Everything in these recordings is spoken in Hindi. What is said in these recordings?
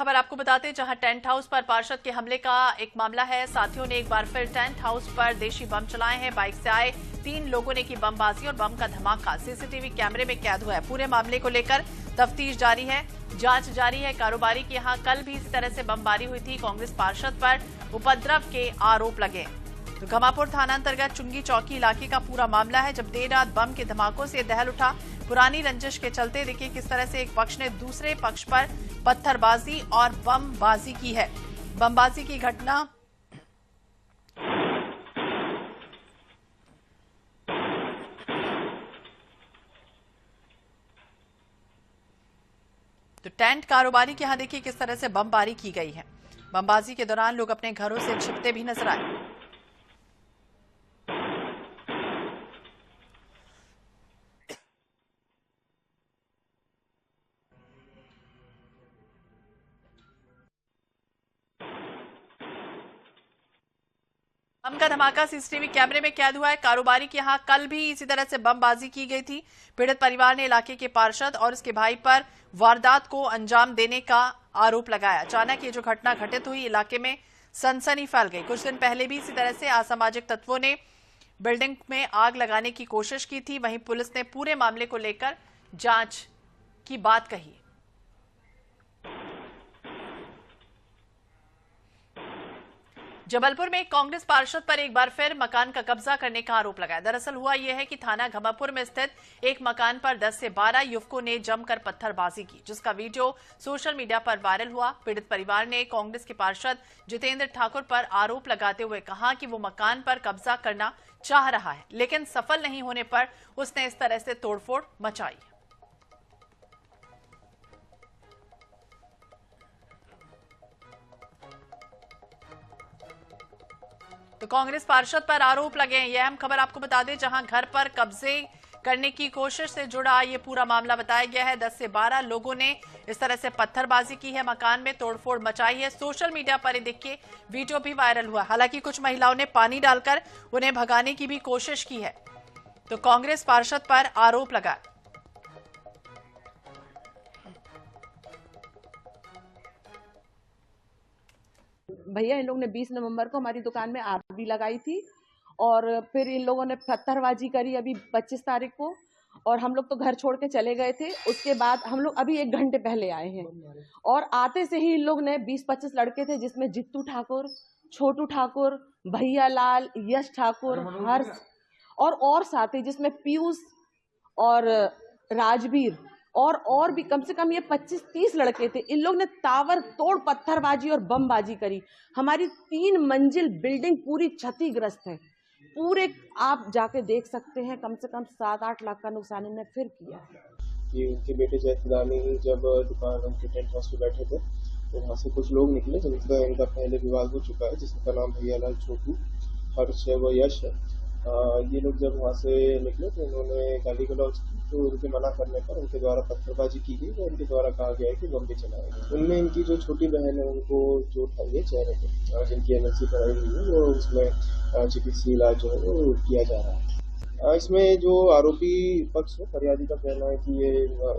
खबर आपको बताते हैं, जहां टेंट हाउस पर पार्षद के हमले का एक मामला है। साथियों ने एक बार फिर टेंट हाउस पर देशी बम चलाए हैं। बाइक से आए 3 लोगों ने की बमबाजी और बम का धमाका सीसीटीवी कैमरे में कैद हुआ है। पूरे मामले को लेकर तफ्तीश जारी है, जांच जारी है। कारोबारी के यहां कल भी इसी तरह से बमबारी हुई थी। कांग्रेस पार्षद पर उपद्रव के आरोप लगे। तो घमापुर थाना अंतर्गत चुंगी चौकी इलाके का पूरा मामला है, जब देर रात बम के धमाकों से दहल उठा। पुरानी रंजिश के चलते देखिए किस तरह से एक पक्ष ने दूसरे पक्ष पर पत्थरबाजी और बमबाजी की है। बमबाजी की घटना तो टेंट कारोबारी के यहां देखिए किस तरह से बमबारी की गई है। बमबाजी के दौरान लोग अपने घरों से छिपते भी नजर आए। बम का धमाका सीसीटीवी कैमरे में कैद हुआ है। कारोबारी के यहां कल भी इसी तरह से बमबाजी की गई थी। पीड़ित परिवार ने इलाके के पार्षद और उसके भाई पर वारदात को अंजाम देने का आरोप लगाया। अचानक ये जो घटना घटित हुई, इलाके में सनसनी फैल गई। कुछ दिन पहले भी इसी तरह से असामाजिक तत्वों ने बिल्डिंग में आग लगाने की कोशिश की थी। वहीं पुलिस ने पूरे मामले को लेकर जांच की बात कही। जबलपुर में एक कांग्रेस पार्षद पर एक बार फिर मकान का कब्जा करने का आरोप लगाया। दरअसल हुआ यह है कि थाना घमापुर में स्थित एक मकान पर 10 से 12 युवकों ने जमकर पत्थरबाजी की, जिसका वीडियो सोशल मीडिया पर वायरल हुआ। पीड़ित परिवार ने कांग्रेस के पार्षद जितेंद्र ठाकुर पर आरोप लगाते हुए कहा कि वो मकान पर कब्जा करना चाह रहा है, लेकिन सफल नहीं होने पर उसने इस तरह से तोड़फोड़ मचाई। तो कांग्रेस पार्षद पर आरोप लगे हैं। यह अहम खबर आपको बता दें, जहां घर पर कब्जे करने की कोशिश से जुड़ा ये पूरा मामला बताया गया है। 10 से 12 लोगों ने इस तरह से पत्थरबाजी की है, मकान में तोड़फोड़ मचाई है। सोशल मीडिया पर देखिए वीडियो भी वायरल हुआ। हालांकि कुछ महिलाओं ने पानी डालकर उन्हें भगाने की भी कोशिश की है। तो कांग्रेस पार्षद पर आरोप लगा। भैया इन लोगों ने 20 नवंबर को हमारी दुकान में आग भी लगाई थी और फिर इन लोगों ने पत्थरबाजी करी अभी 25 तारीख को, और हम लोग तो घर छोड़ के चले गए थे। उसके बाद हम लोग अभी 1 घंटे पहले आए हैं और आते से ही इन लोग ने 20-25 लड़के थे, जिसमें जित्तू ठाकुर, छोटू ठाकुर, भैया लाल, यश ठाकुर, हर्ष और साथी जिसमें पीयूष और राजवीर और भी कम से कम ये 25-30 लड़के थे। इन लोग ने तावर तोड़ पत्थरबाजी और बमबाजी करी। हमारी 3 मंजिल बिल्डिंग पूरी क्षतिग्रस्त है। पूरे आप जाके देख सकते हैं, कम से कम 7-8 लाख का नुकसान इन्होंने फिर किया है। कि उनके बेटे जयदानी जब दुकान उनके टेंट हाउस पे बैठे थे तो वहाँ से कुछ लोग निकले जिनका इनका पहले विवाद हो चुका है, जिसका नाम भैया लाल, छोटू, हर्ष है व यश है। ये लोग जब वहाँ से निकले तो उन्होंने गाली गलौज की, तो उनके मना करने पर उनके द्वारा पत्थरबाजी की गई और उनके द्वारा कहा गया है कि बम भी चलाए गए। उनमें इनकी जो छोटी बहन है उनको चोट आई है चेहरे पर, जिनकी एमएलसी कराई हुई है, वो उसमें चिकित्सीय इलाज जो है वो किया जा रहा है। इसमें जो आरोपी पक्ष है, फरियादी का कहना है कि ये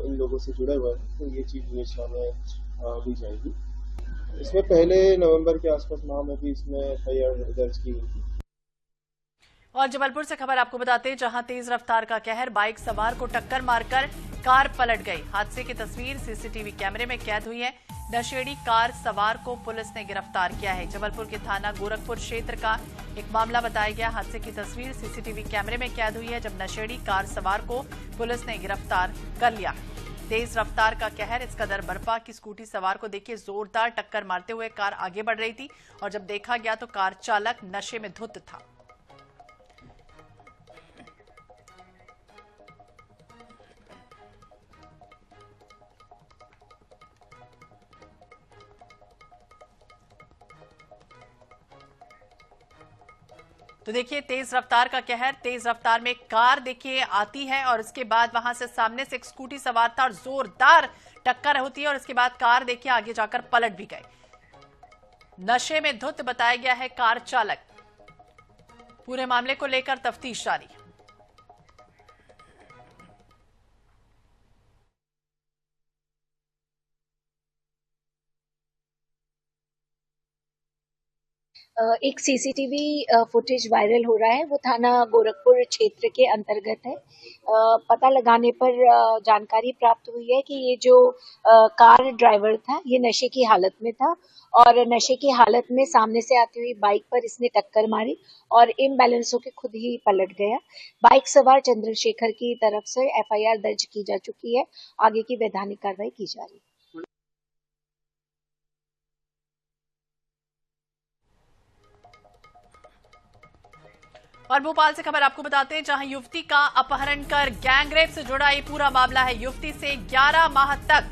इन लोगों से जुड़े हुए हैं, तो ये चीज विवेचना में ली जाएगी। इसमें पहले नवंबर के आसपास माह में भी इसमें एफआईआर दर्ज की गई थी। और जबलपुर से खबर आपको बताते हैं, जहां तेज रफ्तार का कहर, बाइक सवार को टक्कर मारकर कार पलट गई। हादसे की तस्वीर सीसीटीवी कैमरे में कैद हुई है। नशेड़ी कार सवार को पुलिस ने गिरफ्तार किया है। जबलपुर के थाना गोरखपुर क्षेत्र का एक मामला बताया गया। हादसे की तस्वीर सीसीटीवी कैमरे में कैद हुई है, जब नशेड़ी कार सवार को पुलिस ने गिरफ्तार कर लिया। तेज रफ्तार का कहर इस कदर बरपा कि स्कूटी सवार को देखिए जोरदार टक्कर मारते हुए कार आगे बढ़ रही थी, और जब देखा गया तो कार चालक नशे में धुत था। तो देखिए तेज रफ्तार का कहर, तेज रफ्तार में कार देखिए आती है और उसके बाद वहां से सामने से एक स्कूटी सवार था और जोरदार टक्कर होती है और उसके बाद कार देखिए आगे जाकर पलट भी गई। नशे में धुत बताया गया है कार चालक। पूरे मामले को लेकर तफ्तीश जारी। एक सीसीटीवी फुटेज वायरल हो रहा है। वो थाना गोरखपुर क्षेत्र के अंतर्गत है। पता लगाने पर जानकारी प्राप्त हुई है कि ये जो कार ड्राइवर था ये नशे की हालत में था और नशे की हालत में सामने से आती हुई बाइक पर इसने टक्कर मारी और इम्बैलेंस होकर खुद ही पलट गया। बाइक सवार चंद्रशेखर की तरफ से एफआईआर दर्ज की जा चुकी है। आगे की वैधानिक कार्रवाई की जा रही है। और भोपाल से खबर आपको बताते हैं, जहां युवती का अपहरण कर गैंगरेप से जुड़ा ये पूरा मामला है। युवती से 11 माह तक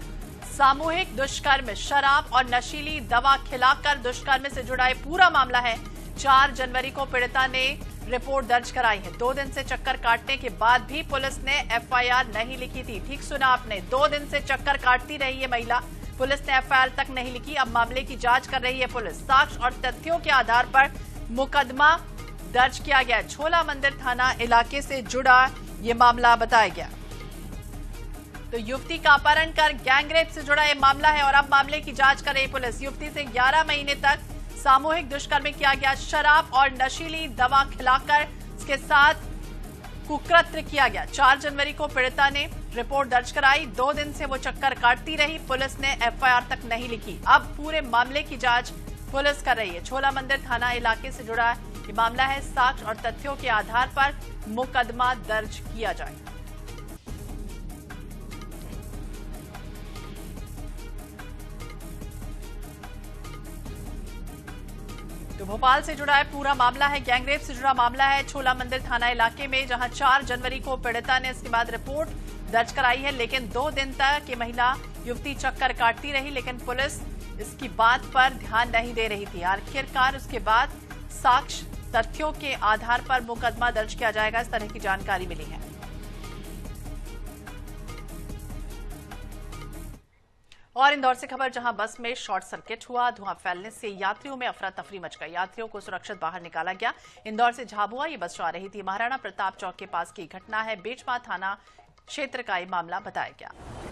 सामूहिक दुष्कर्म, शराब और नशीली दवा खिलाकर दुष्कर्म से जुड़ा ये पूरा मामला है। 4 जनवरी को पीड़िता ने रिपोर्ट दर्ज कराई है। 2 दिन से चक्कर काटने के बाद भी पुलिस ने एफआईआर नहीं लिखी थी। ठीक सुना आपने, 2 दिन से चक्कर काटती रही है महिला। पुलिस ने एफआईआर तक नहीं लिखी। अब मामले की जांच कर रही है पुलिस। साक्ष्य और तथ्यों के आधार पर मुकदमा दर्ज किया गया। छोला मंदिर थाना इलाके से जुड़ा ये मामला बताया गया। तो युवती का अपहरण कर गैंगरेप से जुड़ा ये मामला है और अब मामले की जांच कर रही पुलिस। युवती से 11 महीने तक सामूहिक दुष्कर्म किया गया। शराब और नशीली दवा खिलाकर इसके साथ कुकृत्य किया गया। 4 जनवरी को पीड़िता ने रिपोर्ट दर्ज कराई। 2 दिन से वो चक्कर काटती रही। पुलिस ने एफआईआर तक नहीं लिखी। अब पूरे मामले की जांच पुलिस कर रही है। छोला मंदिर थाना इलाके से जुड़ा ये मामला है। साक्ष्य और तथ्यों के आधार पर मुकदमा दर्ज किया जाएगा। तो भोपाल से जुड़ा है पूरा मामला है। गैंगरेप से जुड़ा मामला है छोला मंदिर थाना इलाके में, जहां 4 जनवरी को पीड़िता ने इसके बाद रिपोर्ट दर्ज कराई है। लेकिन 2 दिन तक ये महिला युवती चक्कर काटती रही, लेकिन पुलिस इसकी बात पर ध्यान नहीं दे रही थी। आखिरकार उसके बाद साक्ष्य तथ्यों के आधार पर मुकदमा दर्ज किया जाएगा, इस तरह की जानकारी मिली है। और इंदौर से खबर, जहां बस में शॉर्ट सर्किट हुआ। धुआं फैलने से यात्रियों में अफरा तफरी मच गई। यात्रियों को सुरक्षित बाहर निकाला गया। इंदौर से झाबुआ ये बस जा रही थी। महाराणा प्रताप चौक के पास की घटना है। बेचमा थाना क्षेत्र का ये मामला बताया गया।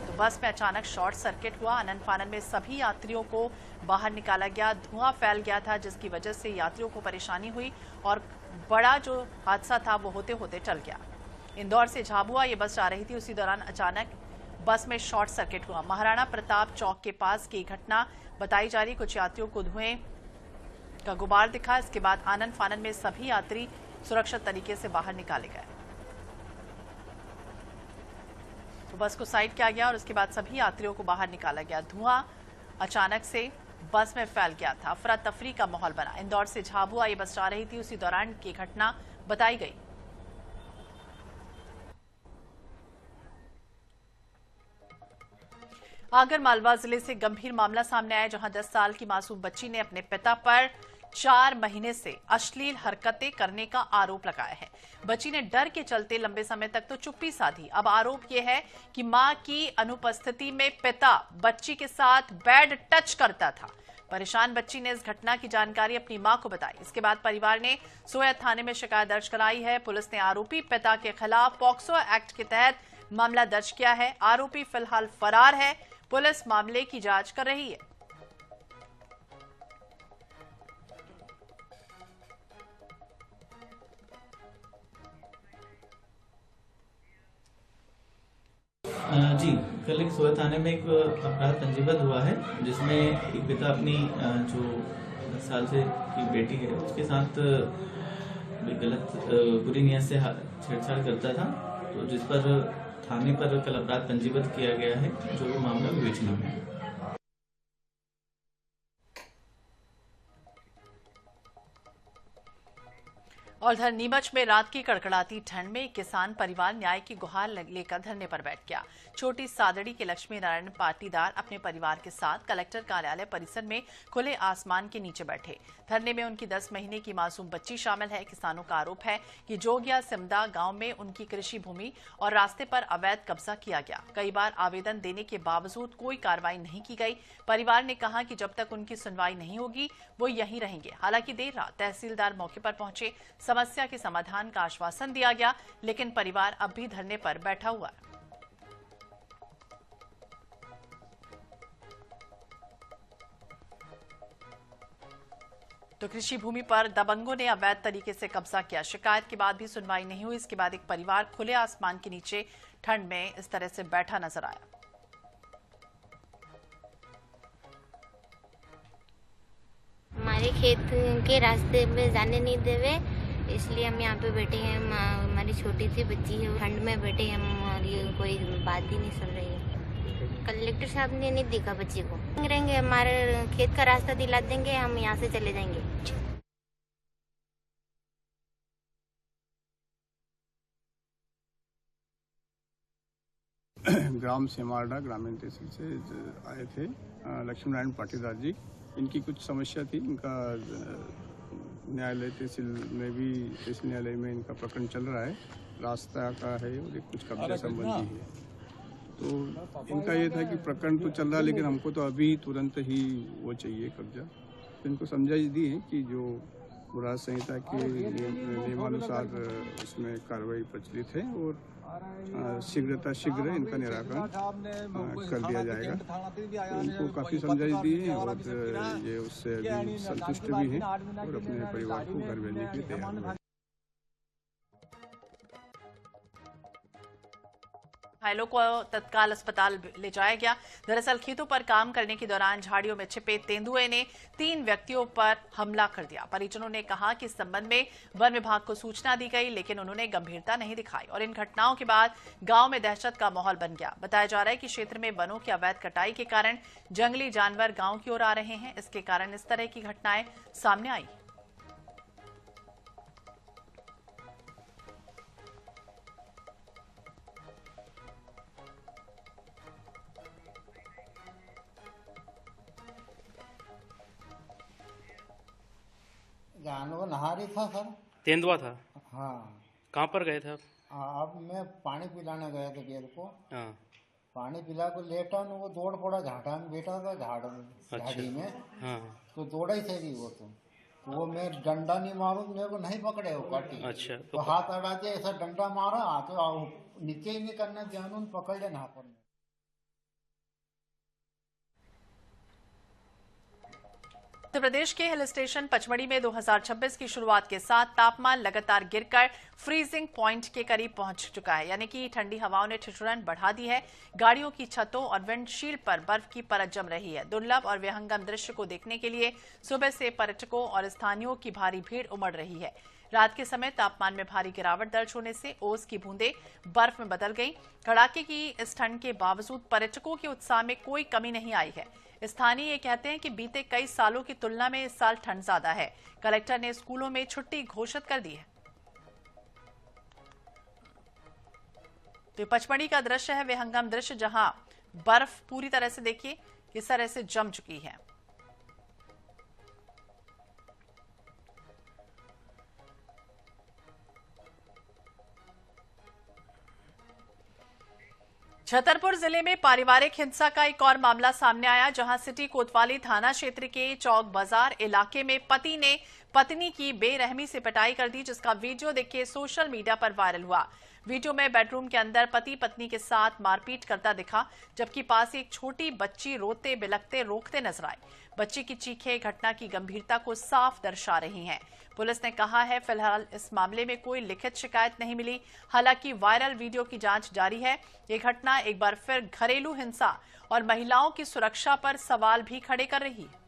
तो बस में अचानक शॉर्ट सर्किट हुआ। आनन फानन में सभी यात्रियों को बाहर निकाला गया। धुआं फैल गया था, जिसकी वजह से यात्रियों को परेशानी हुई और बड़ा जो हादसा था वो होते होते टल गया। इंदौर से झाबुआ ये बस जा रही थी। उसी दौरान अचानक बस में शॉर्ट सर्किट हुआ। महाराणा प्रताप चौक के पास की घटना बताई जा रही। कुछ यात्रियों को धुएं का गुबार दिखा। इसके बाद आनन फानन में सभी यात्री सुरक्षित तरीके से बाहर निकाले गए। तो बस को साइड किया गया और उसके बाद सभी यात्रियों को बाहर निकाला गया। धुआं अचानक से बस में फैल गया था। अफरा तफरी का माहौल बना। इंदौर से झाबुआ ये बस जा रही थी। उसी दौरान की घटना बताई गई। आगर मालवा जिले से गंभीर मामला सामने आया, जहां 10 साल की मासूम बच्ची ने अपने पिता पर 4 महीने से अश्लील हरकतें करने का आरोप लगाया है। बच्ची ने डर के चलते लंबे समय तक तो चुप्पी साधी। अब आरोप यह है कि मां की अनुपस्थिति में पिता बच्ची के साथ बैड टच करता था। परेशान बच्ची ने इस घटना की जानकारी अपनी मां को बताई। इसके बाद परिवार ने सोया थाने में शिकायत दर्ज कराई है। पुलिस ने आरोपी पिता के खिलाफ पॉक्सो एक्ट के तहत मामला दर्ज किया है। आरोपी फिलहाल फरार है। पुलिस मामले की जांच कर रही है। जी, कल एक सोया थाने में एक अपराध पंजीबद्ध हुआ है, जिसमें एक पिता अपनी जो 10 साल से की बेटी है उसके साथ गलत बुरी नीयत से छेड़छाड़ करता था। तो जिस पर थाने पर कल अपराध पंजीबद्ध किया गया है, जो मामला विवेचना में है। और उधर नीमच में रात की कड़कड़ाती ठंड में किसान परिवार न्याय की गुहार लेकर धरने पर बैठ गया। छोटी सादड़ी के लक्ष्मी नारायण पाटीदार अपने परिवार के साथ कलेक्टर कार्यालय परिसर में खुले आसमान के नीचे बैठे। धरने में उनकी 10 महीने की मासूम बच्ची शामिल है। किसानों का आरोप है कि जोगिया सिमदा गांव में उनकी कृषि भूमि और रास्ते पर अवैध कब्जा किया गया। कई बार आवेदन देने के बावजूद कोई कार्रवाई नहीं की गई। परिवार ने कहा कि जब तक उनकी सुनवाई नहीं होगी वो यहीं रहेंगे। हालांकि देर रात तहसीलदार मौके पर पहुंचे। समस्या के समाधान का आश्वासन दिया गया, लेकिन परिवार अब भी धरने पर बैठा हुआ है। तो तो कृषि भूमि पर दबंगों ने अवैध तरीके से कब्जा किया। शिकायत के बाद भी सुनवाई नहीं हुई। इसके बाद एक परिवार खुले आसमान के नीचे ठंड में इस तरह से बैठा नजर आया। हमारे खेत के रास्ते में जाने नहीं देवे, इसलिए हम यहाँ पे बैठे हैं। हमारी छोटी सी बच्ची है, ठंड में बैठे हैं हम और ये कोई बात ही नहीं सुन रही है। कलेक्टर साहब ने नहीं देखा बच्ची को। रहेंगे, हमारे खेत का रास्ता दिला देंगे, हम यहाँ से चले जाएंगे। ग्राम सेमारडा ग्रामीण तहसील से आए थे लक्ष्मी नारायण पाटीदार जी। इनकी कुछ समस्या थी। इनका न्यायालय तहसील में भी, तहसील न्यायालय में इनका प्रकरण चल रहा है। रास्ता का है और एक कुछ कब्जा संबंधी है। तो इनका ये था कि प्रकरण तो चल रहा है, लेकिन हमको तो अभी तुरंत ही वो चाहिए कब्जा। तो इनको समझाइश दी है कि जो मुराद संहिता के नियमानुसार उसमें कार्रवाई प्रचलित है और शीघ्र इनका निराकरण कर दिया जाएगा। तो उनको काफ़ी समझाइश दी है और ये उससे अभी संतुष्ट भी हैं और अपने परिवार को घर भेजने के लिए तैयार हैं। घायलों को तत्काल अस्पताल ले जाया गया। दरअसल खेतों पर काम करने के दौरान झाड़ियों में छिपे तेंदुए ने 3 व्यक्तियों पर हमला कर दिया। परिजनों ने कहा कि इस संबंध में वन विभाग को सूचना दी गई, लेकिन उन्होंने गंभीरता नहीं दिखाई और इन घटनाओं के बाद गांव में दहशत का माहौल बन गया। बताया जा रहा है कि क्षेत्र में वनों की अवैध कटाई के कारण जंगली जानवर गांव की ओर आ रहे हैं। इसके कारण इस तरह की घटनाएं सामने आई। जानवर नहा रही था सर। तेंदुआ था? हाँ। कहाँ पर गए थे आप? अब मैं पानी पिलाने गया था गेल को। हाँ। पानी पिला को लेटा न वो दौड़ पड़ा, झाड़ा में बैठा था, झाड़ में झाड़ी में। हाँ। तो दौड़ा ही थे वो तो वो मैं डंडा नहीं मारू, मेरे को नहीं पकड़े, वो काटी। अच्छा। तो हाथ अड़ा के ऐसा डंडा मारा, तो नीचे ही नहीं करना जानून पकड़ लेना पर। उत्तर प्रदेश के हिल स्टेशन पचमढ़ी में 2026 की शुरुआत के साथ तापमान लगातार गिरकर फ्रीजिंग पॉइंट के करीब पहुंच चुका है। यानी कि ठंडी हवाओं ने ठिठुरन बढ़ा दी है। गाड़ियों की छतों और विंडशील्ड पर बर्फ की परत जम रही है। दुर्लभ और विहंगम दृश्य को देखने के लिए सुबह से पर्यटकों और स्थानीयों की भारी भीड़ उमड़ रही है। रात के समय तापमान में भारी गिरावट दर्ज होने से ओस की बूंदें बर्फ में बदल गई। कड़ाके की इस ठंड के बावजूद पर्यटकों के उत्साह में कोई कमी नहीं आई है। स्थानीय ये कहते हैं कि बीते कई सालों की तुलना में इस साल ठंड ज्यादा है। कलेक्टर ने स्कूलों में छुट्टी घोषित कर दी है। तो पचमढ़ी का दृश्य है, विहंगम दृश्य, जहां बर्फ पूरी तरह से देखिए किस तरह से जम चुकी है। छतरपुर जिले में पारिवारिक हिंसा का एक और मामला सामने आया, जहां सिटी कोतवाली थाना क्षेत्र के चौक बाजार इलाके में पति ने पत्नी की बेरहमी से पिटाई कर दी, जिसका वीडियो देखिए सोशल मीडिया पर वायरल हुआ। वीडियो में बेडरूम के अंदर पति पत्नी के साथ मारपीट करता दिखा, जबकि पास एक छोटी बच्ची रोते बिलखते रोकते नजर आई। बच्ची की चीखें घटना की गंभीरता को साफ दर्शा रही हैं। पुलिस ने कहा है फिलहाल इस मामले में कोई लिखित शिकायत नहीं मिली। हालांकि वायरल वीडियो की जांच जारी है। ये घटना एक बार फिर घरेलू हिंसा और महिलाओं की सुरक्षा पर सवाल भी खड़े कर रही है।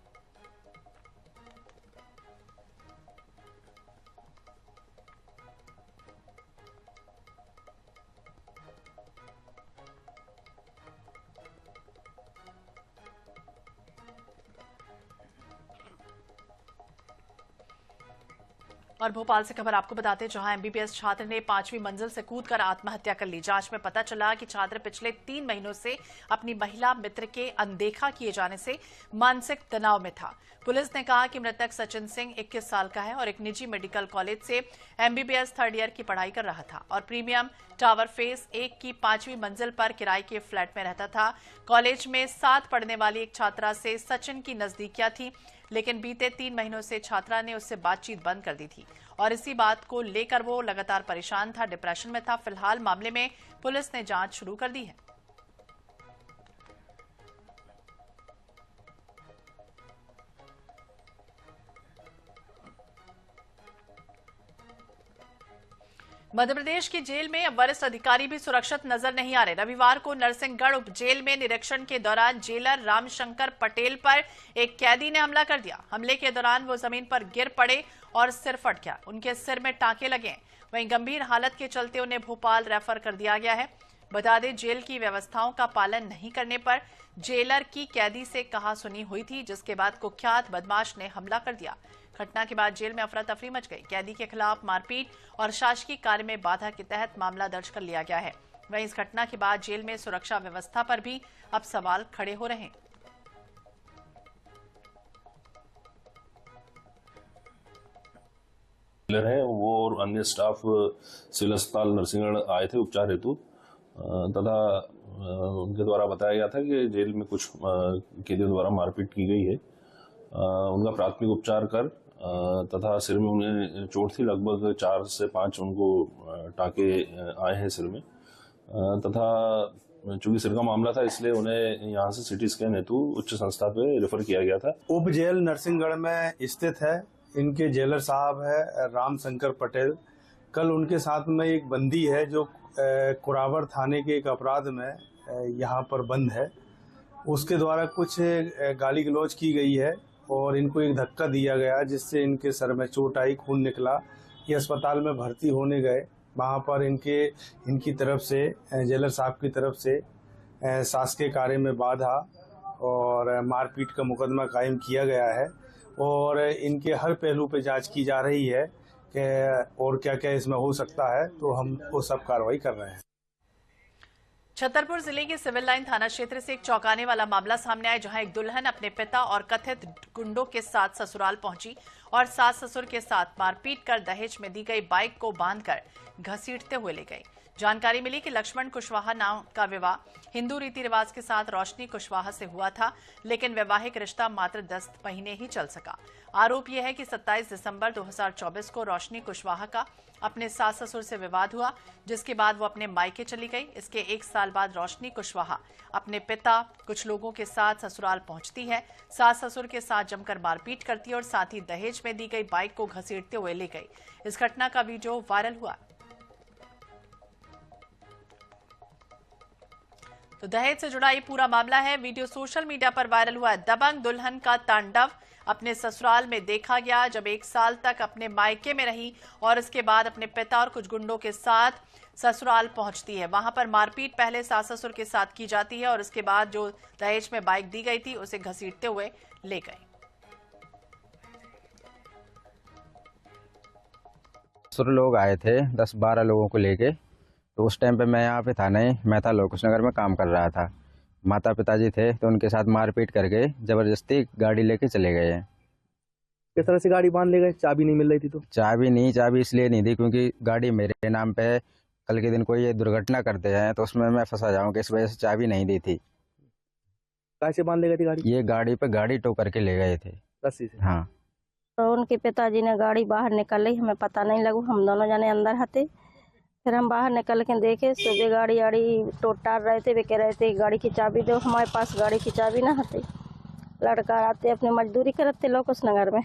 और भोपाल से खबर आपको बताते हैं, जहां एमबीबीएस छात्र ने 5वीं मंजिल से कूदकर आत्महत्या कर ली। जांच में पता चला कि छात्र पिछले 3 महीनों से अपनी महिला मित्र के अनदेखा किए जाने से मानसिक तनाव में था। पुलिस ने कहा कि मृतक सचिन सिंह 21 साल का है और एक निजी मेडिकल कॉलेज से एमबीबीएस 3rd ईयर की पढ़ाई कर रहा था और प्रीमियम टावर फेज 1 की 5वीं मंजिल पर किराए के फ्लैट में रहता था। कॉलेज में साथ पढ़ने वाली एक छात्रा से सचिन की नजदीकियां थी, लेकिन बीते 3 महीनों से छात्रा ने उससे बातचीत बंद कर दी थी और इसी बात को लेकर वो लगातार परेशान था, डिप्रेशन में था। फिलहाल मामले में पुलिस ने जांच शुरू कर दी है। मध्य प्रदेश की जेल में अब वरिष्ठ अधिकारी भी सुरक्षित नजर नहीं आ रहे। रविवार को नरसिंहगढ़ उप जेल में निरीक्षण के दौरान जेलर रामशंकर पटेल पर एक कैदी ने हमला कर दिया। हमले के दौरान वो जमीन पर गिर पड़े और सिर फट गया। उनके सिर में टांके लगे। वहीं गंभीर हालत के चलते उन्हें भोपाल रेफर कर दिया गया है। बता दें, जेल की व्यवस्थाओं का पालन नहीं करने पर जेलर की कैदी से कहासुनी हुई थी, जिसके बाद कुख्यात बदमाश ने हमला कर दिया। घटना के बाद जेल में अफरा तफरी मच गई। कैदी के खिलाफ मारपीट और शासकीय कार्य में बाधा के तहत मामला दर्ज कर लिया गया है। वहीं इस घटना के बाद जेल में सुरक्षा व्यवस्था पर भी अब सवाल खड़े हो रहे हैं। है वो और अन्य स्टाफ सिविल अस्पताल नरसिंहगढ़ आए थे उपचार हेतु, तथा उनके द्वारा बताया गया था कि जेल में कुछ कैदियों द्वारा मारपीट की गई है। उनका प्राथमिक उपचार कर तथा सिर में उन्हें चोट थी। लगभग 4 से 5 उनको टाँके आए हैं सिर में, तथा चूंकि सिर का मामला था इसलिए उन्हें यहाँ से सिटी स्कैन हेतु उच्च संस्था पे रेफर किया गया था। उप जेल नरसिंहगढ़ में स्थित है। इनके जेलर साहब है रामशंकर पटेल। कल उनके साथ में एक बंदी है जो कुरावर थाने के एक अपराध में यहाँ पर बंद है। उसके द्वारा कुछ गाली गलौज की गई है और इनको एक धक्का दिया गया जिससे इनके सर में चोट आई, खून निकला। ये अस्पताल में भर्ती होने गए। वहाँ पर इनकी तरफ से जेलर साहब की तरफ से शासकीय कार्य में बाधा और मारपीट का मुकदमा कायम किया गया है और इनके हर पहलू पे जांच की जा रही है कि और क्या क्या इसमें हो सकता है, तो हम वो सब कार्रवाई कर रहे हैं। छतरपुर जिले के सिविल लाइन थाना क्षेत्र से एक चौंकाने वाला मामला सामने आया, जहां एक दुल्हन अपने पिता और कथित गुंडों के साथ ससुराल पहुंची और सास ससुर के साथ मारपीट कर दहेज में दी गई बाइक को बांधकर घसीटते हुए ले गई। जानकारी मिली कि लक्ष्मण कुशवाहा नाम का विवाह हिंदू रीति रिवाज के साथ रोशनी कुशवाहा से हुआ था, लेकिन वैवाहिक रिश्ता मात्र 10 महीने ही चल सका। आरोप यह है कि 27 दिसंबर 2024 को रोशनी कुशवाहा का अपने सास ससुर से विवाद हुआ, जिसके बाद वो अपने मायके चली गई। इसके 1 साल बाद रोशनी कुशवाहा अपने पिता कुछ लोगों के साथ ससुराल पहुंचती है, सास ससुर के साथ जमकर मारपीट करती है और साथ ही दहेज में दी गई बाइक को घसीटते हुए ले गई। इस घटना का वीडियो वायरल हुआ। तो दहेज से जुड़ा ये पूरा मामला है। वीडियो सोशल मीडिया पर वायरल हुआ है। दबंग दुल्हन का तांडव अपने ससुराल में देखा गया, जब 1 साल तक अपने मायके में रही और इसके बाद अपने पिता और कुछ गुंडों के साथ ससुराल पहुंचती है। वहां पर मारपीट पहले सास ससुर के साथ की जाती है और उसके बाद जो दहेज में बाइक दी गई थी उसे घसीटते हुए ले गए। ससुर लोग आए थे 10-12 लोगों को लेके, तो उस टाइम पे मैं यहाँ पे था नहीं, मैं था लोकेश नगर में काम कर रहा था। माता पिताजी थे तो उनके साथ मारपीट करके जबरदस्ती गाड़ी लेके चले गए हैं। किस तरह से गाड़ी बांध ले गए? चाबी नहीं मिल रही थी तो? चाबी इसलिए नहीं दी क्योंकि गाड़ी मेरे नाम पे है। कल के दिन कोई ये दुर्घटना करते हैं तो उसमें मैं फंसा जाऊंगा, इस वजह से चाबी नहीं दी थी। कैसे बांध ले गई थी गाड़ी? ये गाड़ी टो करके ले गए थे रस्सी से। हाँ। तो उनके पिताजी ने गाड़ी बाहर निकाली, हमें पता नहीं लगू। हम दोनों जने अंदर हते, फिर हम बाहर निकल के देखे सुबह गाड़ी टोटार रहे थे। वे कह रहे थे गाड़ी की चाबी दो, हमारे पास गाड़ी की चाबी ना हते। लड़का आते अपनी मजदूरी करते लोकेश नगर में,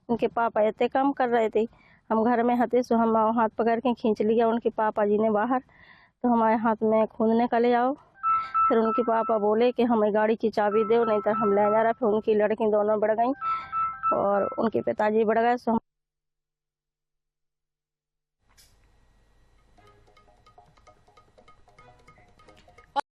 उनके पापा ऐसे काम कर रहे थे। हम घर में हते सो हम हाथ पकड़ के खींच लिया उनके पापा जी ने बाहर, तो हमारे हाथ में खून निकले आओ। फिर उनके पापा बोले कि हमें गाड़ी की चाबी दो नहीं तो हम ले जा रहा। फिर उनकी लड़की दोनों बढ़ गई और उनके पिताजी बढ़ गए। सो